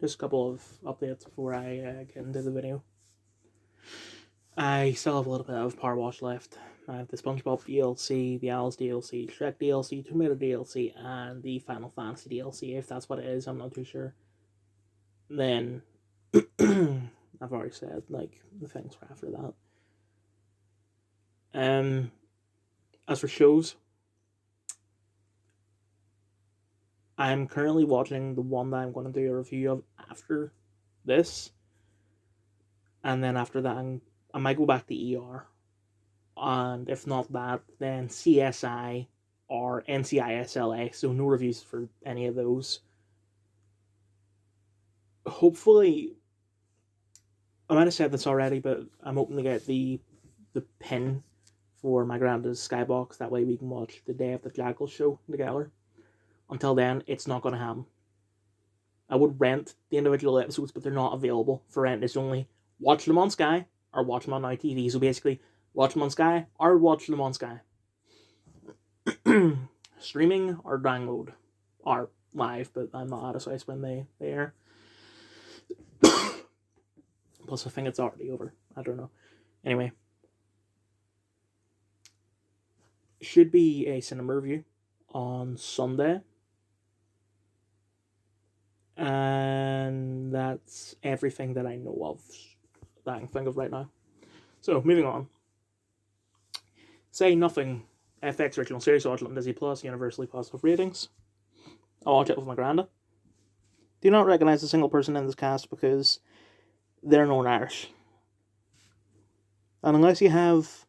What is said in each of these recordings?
Just a couple of updates before I get into the video. I still have a little bit of Power Wash left. I have the SpongeBob DLC, the Owls DLC, Shrek DLC, Tomato DLC, and the Final Fantasy DLC. If that's what it is, I'm not too sure. Then I've already said like the things for after that. As for shows, I'm currently watching the one that I'm going to do a review of after this, and then after that, I might go back to ER, and if not that, then CSI or NCISLA. So no reviews for any of those. Hopefully, I might have said this already, but I'm hoping to get the pin for my granddad's skybox. That way we can watch the Day of the Jackal show together. Until then, it's not going to happen. I would rent the individual episodes, but they're not available for rent. It's only watch them on Sky or watch them on Now TV. So basically, watch them on Sky or watch them on Sky. Streaming or download or live, but I'm not out of sight when they air. Plus, I think it's already over. I don't know. Anyway, should be a cinema review on Sunday. And that's everything that I know of that I can think of right now. So, moving on. Say Nothing, FX original series, watch it on Disney Plus, universally positive ratings. I'll watch it with my granda. Do not recognise a single person in this cast because they're known Irish. And unless you have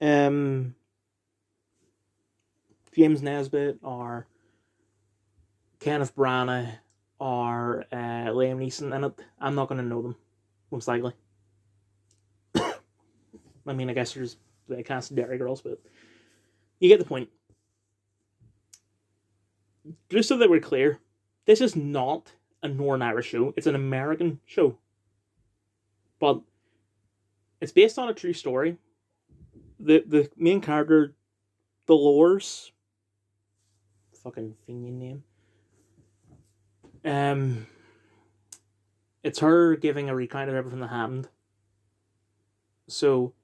James Nesbitt or Kenneth Branagh or Liam Neeson in it, I'm not going to know them, most likely. I mean, I guess there's the cast of Derry Girls, but you get the point. Just so that we're clear, this is not a Northern Irish show. It's an American show. But it's based on a true story. The main character, Dolores, fucking Fenian name. It's her giving a recount of everything that happened. So,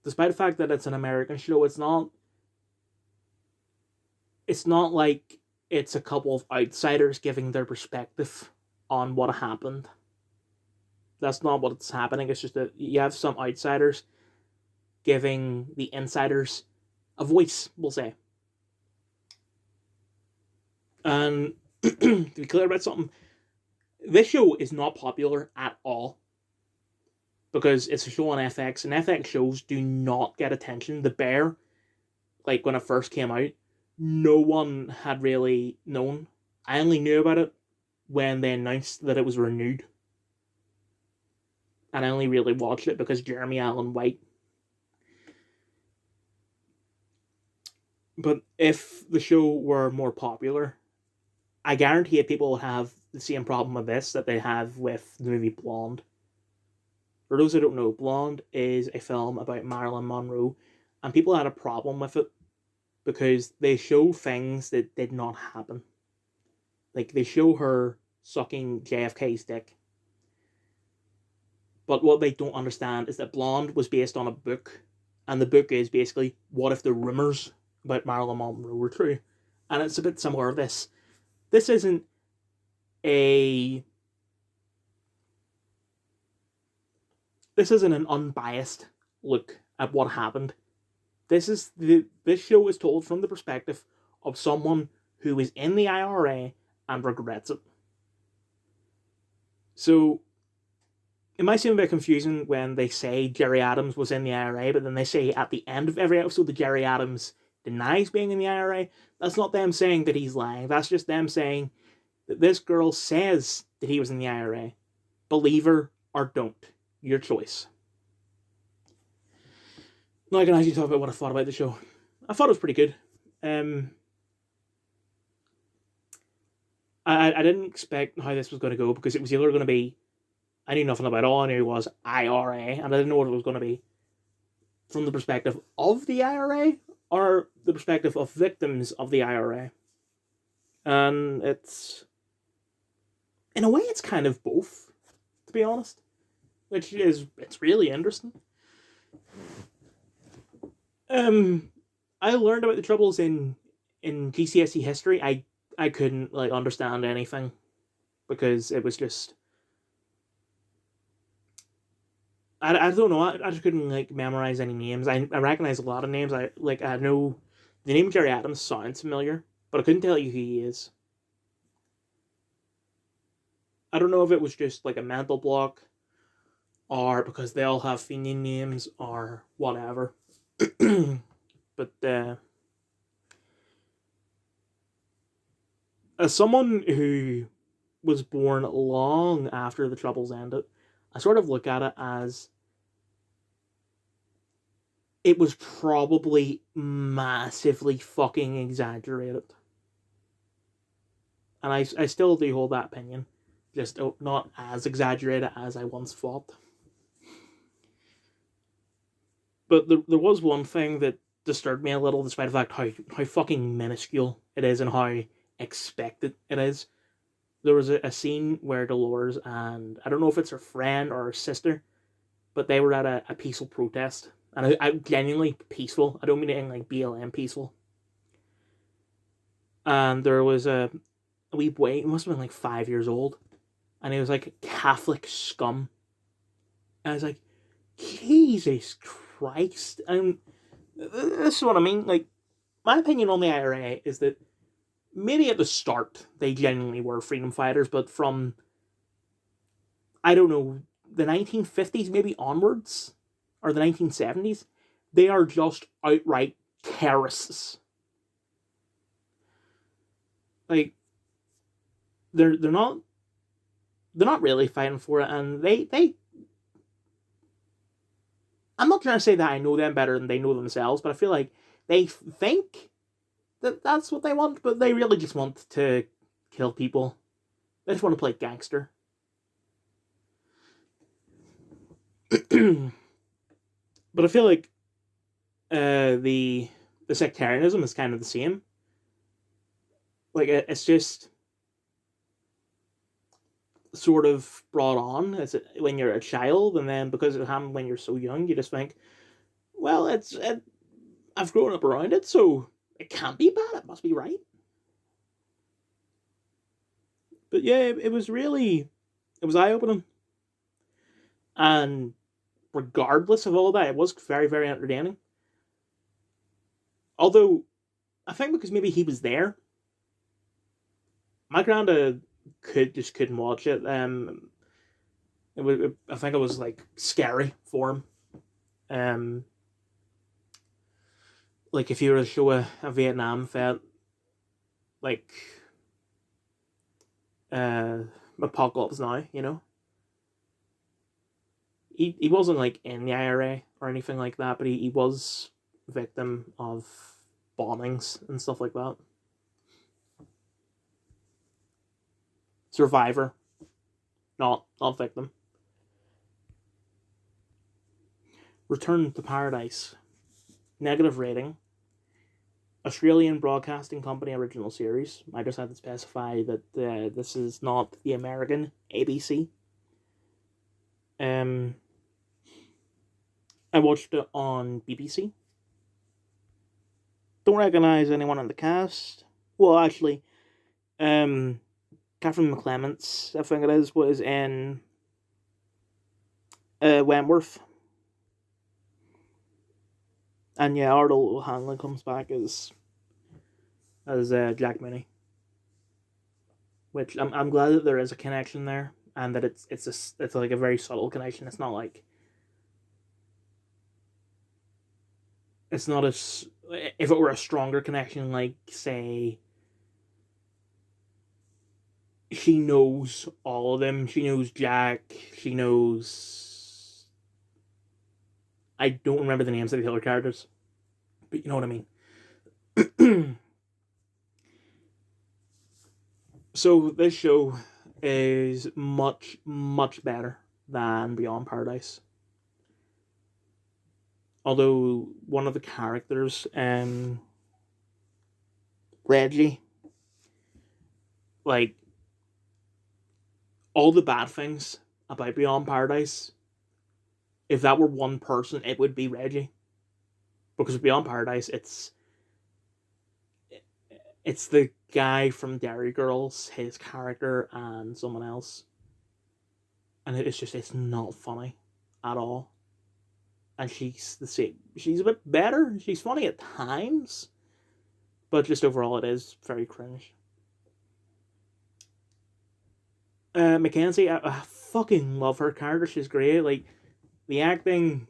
despite the fact that it's an American show, it's not like it's a couple of outsiders giving their perspective on what happened. That's not what's happening. It's just that you have some outsiders giving the insiders a voice, we'll say. And to be clear about something, this show is not popular at all because it's a show on FX, and FX shows do not get attention. The Bear, like when it first came out, no one had really known. I only knew about it when they announced that it was renewed. And I only really watched it because Jeremy Allen White. But if the show were more popular, I guarantee people would have the same problem with this that they have with the movie Blonde. For those who don't know, Blonde is a film about Marilyn Monroe, and people had a problem with it because they show things that did not happen. Like, they show her sucking JFK's dick. But what they don't understand is that Blonde was based on a book, and the book is basically, what if the rumours about Marilyn Monroe were true? And it's a bit similar to this. This isn't an unbiased look at what happened. This show is told from the perspective of someone who is in the IRA and regrets it. So, it might seem a bit confusing when they say Gerry Adams was in the IRA, but then they say at the end of every episode that Gerry Adams denies being in the IRA. That's not them saying that he's lying. That's just them saying that this girl says that he was in the IRA. Believe her or don't. Your choice. Now I can actually talk about what I thought about the show. I thought it was pretty good. I didn't expect how this was going to go because it was either going to be, I knew nothing about it. All I knew was IRA, and I didn't know what it was going to be from the perspective of the IRA or the perspective of victims of the IRA. And it's in a way, it's kind of both, to be honest, it's really interesting. I learned about the Troubles in GCSE history. I couldn't like understand anything because it was just I don't know. I just couldn't like memorize any names. I recognize a lot of names. I know the name Jerry Adams sounds familiar, but I couldn't tell you who he is. I don't know if it was just like a mental block or because they all have Fenian names or whatever. But as someone who was born long after the Troubles ended, I sort of look at it as it was probably massively fucking exaggerated. And I still do hold that opinion. Just not as exaggerated as I once thought. But there was one thing that disturbed me a little, despite the fact how fucking minuscule it is and how expected it is. There was a scene where Dolores and I don't know if it's her friend or her sister, but they were at a peaceful protest. And I genuinely peaceful. I don't mean anything like BLM peaceful. And there was a wee boy, he must have been like 5 years old, and he was like Catholic scum. And I was like, Jesus Christ. And this is what I mean. Like, my opinion on the IRA is that maybe at the start they genuinely were freedom fighters, but from, I don't know, the 1950s maybe onwards, or the 1970s, they are just outright terrorists. Like, they're not really fighting for it, and they I'm not trying to say that I know them better than they know themselves, but I feel like they think that that's what they want, but they really just want to kill people. They just want to play gangster. But I feel like the sectarianism is kind of the same. Like it's just sort of brought on as when you're a child, and then because it happened when you're so young, you just think, well, I've grown up around it, so it can't be bad. It must be right. But yeah, it was really it was eye opening, and regardless of all that, it was very very entertaining. Although I think because maybe he was there, my granddad couldn't watch it. I think it was like scary for him. Um, like if you were to show a Vietnam vet like uh Apocalypse Now, he wasn't like in the IRA or anything like that, but he was a victim of bombings and stuff like that. Survivor, not victim. Return to Paradise. Negative rating. Australian Broadcasting Company original series. I just had to specify that this is not the American ABC. I watched it on BBC. Don't recognize anyone in the cast. Well, actually, Catherine McClements, I think it is, was in Wentworth. And yeah, Ardal O'Hanlon comes back as Jack Mooney, which I'm glad that there is a connection there, and that it's like a very subtle connection. It's not like it's not as if it were a stronger connection, like say she knows all of them. She knows Jack. She knows. I don't remember the names of the other characters, but you know what I mean. So this show is much much better than Beyond Paradise. Although one of the characters, Reggie, like all the bad things about Beyond Paradise, if that were one person, it would be Reggie. Because Beyond Paradise, it's the guy from Derry Girls, his character, and someone else. And it's not funny at all. And she's the same. She's a bit better. She's funny at times. But just overall, it is very cringe. Mackenzie, I fucking love her character. She's great. Like, the acting,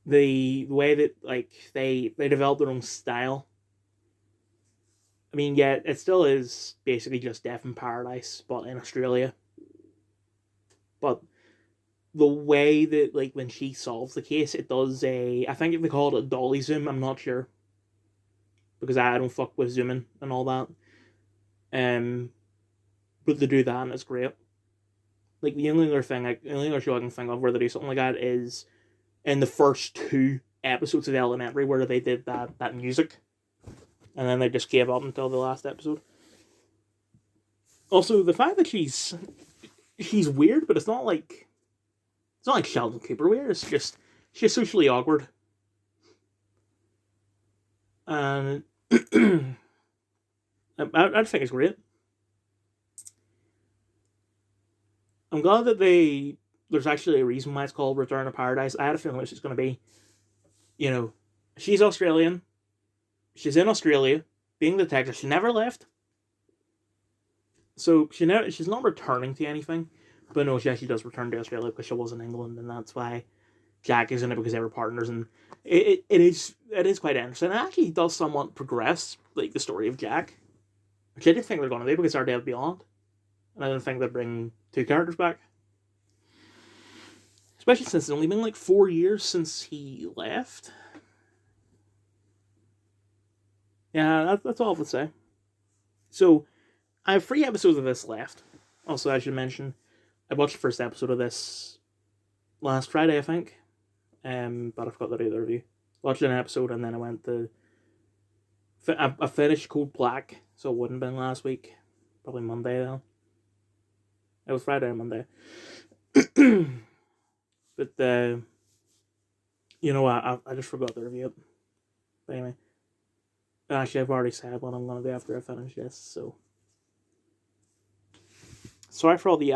the way that, like, they develop their own style. I mean, yeah, it still is basically just Death in Paradise, but in Australia. But the way that, like, when she solves the case, it does I think they call it a dolly zoom, I'm not sure. Because I don't fuck with zooming and all that. But they do that and it's great. Like, the only other show I can think of where they do something like that is in the first 2 episodes of Elementary, where they did that music. And then they just gave up until the last episode. Also, the fact that she's weird, but it's not like Sheldon Cooper weird. It's just she's socially awkward, and I think it's great. I'm glad that there's actually a reason why it's called Return to Paradise. I had a feeling it's just going to be, she's Australian. She's in Australia, being the detective. She never left. So she's not returning to anything. But no, she actually does return to Australia because she was in England, and that's why Jack is in it, because they were partners, and it is quite interesting. It actually does somewhat progress, like, the story of Jack, which I didn't think they're going to do, because they're Dead Beyond, and I didn't think they'd bring 2 characters back, especially since it's only been like 4 years since he left. Yeah, that's all I would say. So I have 3 episodes of this left. Also, I should mention, I watched the first episode of this last Friday, I think. But I forgot to do the review. Watched an episode, and then I went to... I finished Code Black, so it wouldn't have been last week. Probably Monday, though. It was Friday or Monday. But, I just forgot to review it. But anyway. Actually, I've already said what I'm going to do after I finish this, so... Sorry for all the